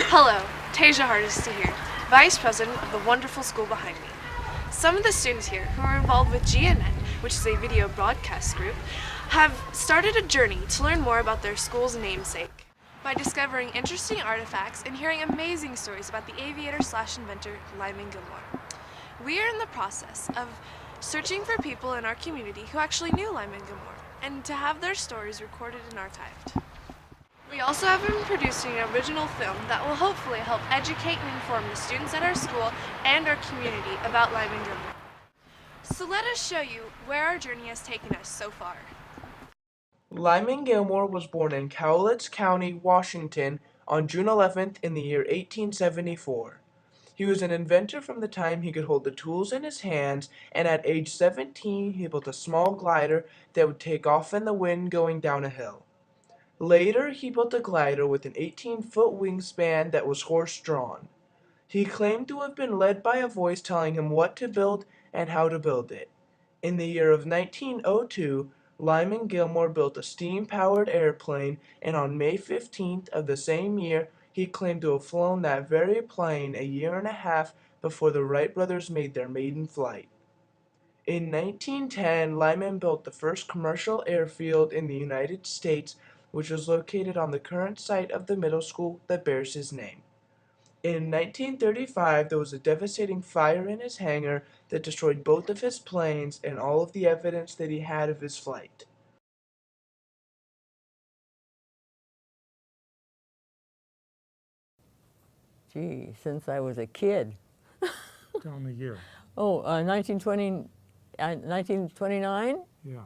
Hello, Tasia Hardesty here, Vice President of the wonderful school behind me. Some of the students here who are involved with GNN, which is a video broadcast group, have started a journey to learn more about their school's namesake by discovering interesting artifacts and hearing amazing stories about the aviator/inventor Lyman Gilmore. We are in the process of searching for people in our community who actually knew Lyman Gilmore and to have their stories recorded and archived. We also have been producing an original film that will hopefully help educate and inform the students at our school and our community about Lyman Gilmore. So let us show you where our journey has taken us so far. Lyman Gilmore was born in Cowlitz County, Washington on June 11th in the year 1874. He was an inventor from the time he could hold the tools in his hands, and at age 17 he built a small glider that would take off in the wind going down a hill. Later, he built a glider with an 18-foot wingspan that was horse-drawn. He claimed to have been led by a voice telling him what to build and how to build it. In the year of 1902, Lyman Gilmore built a steam-powered airplane, and on May 15th of the same year, he claimed to have flown that very plane a year and a half before the Wright Brothers made their maiden flight. In 1910, Lyman built the first commercial airfield in the United States, which was located on the current site of the middle school that bears his name. In 1935, there was a devastating fire in his hangar that destroyed both of his planes and all of the evidence that he had of his flight. Gee, since I was a kid. Tell me the year. 1929? Yeah.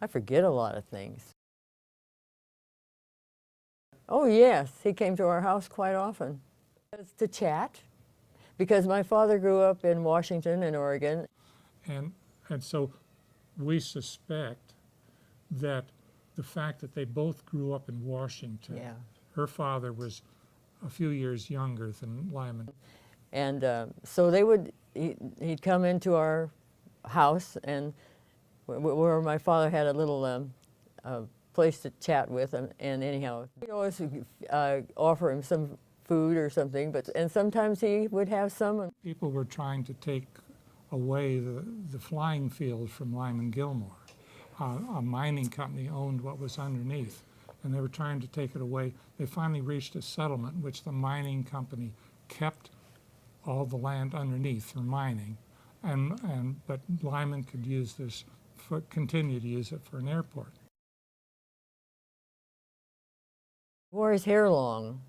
I forget a lot of things. Oh yes, he came to our house quite often. To chat, because my father grew up in Washington and Oregon. And so we suspect that the fact that they both grew up in Washington, Yeah. her father was a few years younger than Lyman. And so he'd come into our house, and where my father had a little place to chat with him, and anyhow, we'd always offer him some food or something, and sometimes he would have some. People were trying to take away the flying field from Lyman Gilmore. A mining company owned what was underneath, and they were trying to take it away. They finally reached a settlement in which the mining company kept all the land underneath for mining, but Lyman could use this, continue to use it for an airport. Wore his hair long,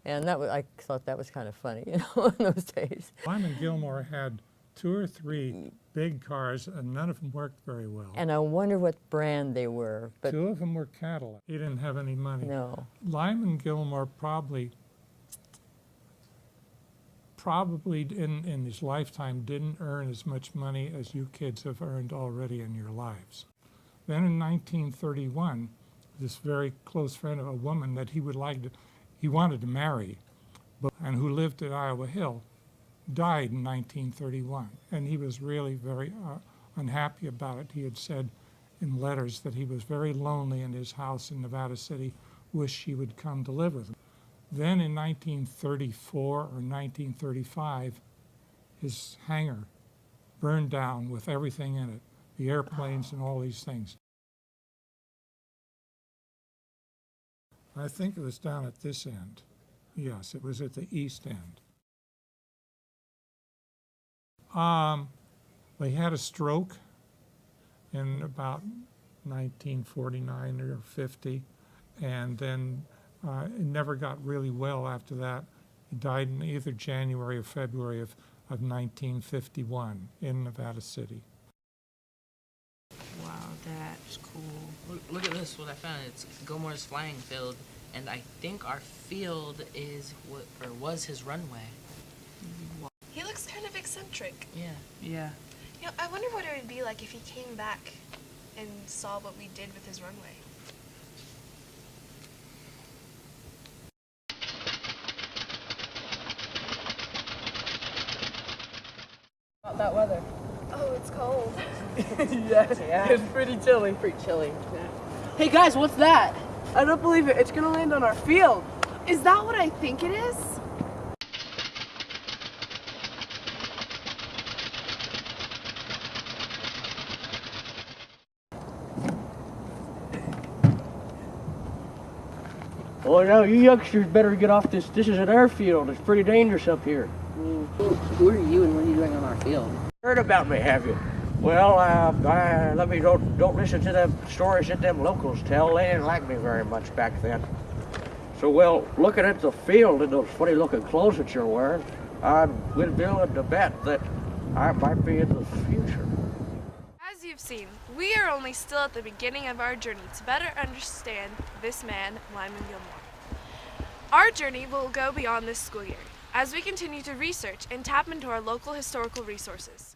and I thought that was kind of funny, in those days. Lyman Gilmore had 2 or 3 big cars, and none of them worked very well. And I wonder what brand they were. But 2 of them were Cadillac. He didn't have any money. no. Lyman Gilmore probably in his lifetime didn't earn as much money as you kids have earned already in your lives. Then in 1931, this very close friend of a woman that he wanted to marry, and who lived at Iowa Hill, died in 1931, and he was really very unhappy about it. He had said in letters that he was very lonely in his house in Nevada City, wished she would come to live with him. Then in 1934 or 1935, his hangar burned down with everything in it, the airplanes and all these things. I think it was down at this end. Yes, it was at the east end. They had a stroke in about 1949 or 50, and then it never got really well after that. He died in either January or February of 1951 in Nevada City. Wow, that's cool. Look at this, what I found. It's Gilmore's flying field, and I think our field was his runway. He looks kind of eccentric. Yeah. You know, I wonder what it would be like if he came back and saw what we did with his runway. About that weather. Oh, it's cold. Yeah, it's pretty chilly. Pretty chilly. Hey guys, what's that? I don't believe it. It's gonna land on our field. Is that what I think it is? Well, now you youngsters better get off this. This is an airfield. It's pretty dangerous up here. Who are you and what are you doing on our field? Heard about me, have you? Well, let me don't listen to them stories that them locals tell. They didn't like me very much back then. So, well, looking at the field and those funny-looking clothes that you're wearing, I'm willing to bet that I might be in the future. As you've seen, we are only still at the beginning of our journey to better understand this man, Lyman Gilmore. Our journey will go beyond this school year as we continue to research and tap into our local historical resources.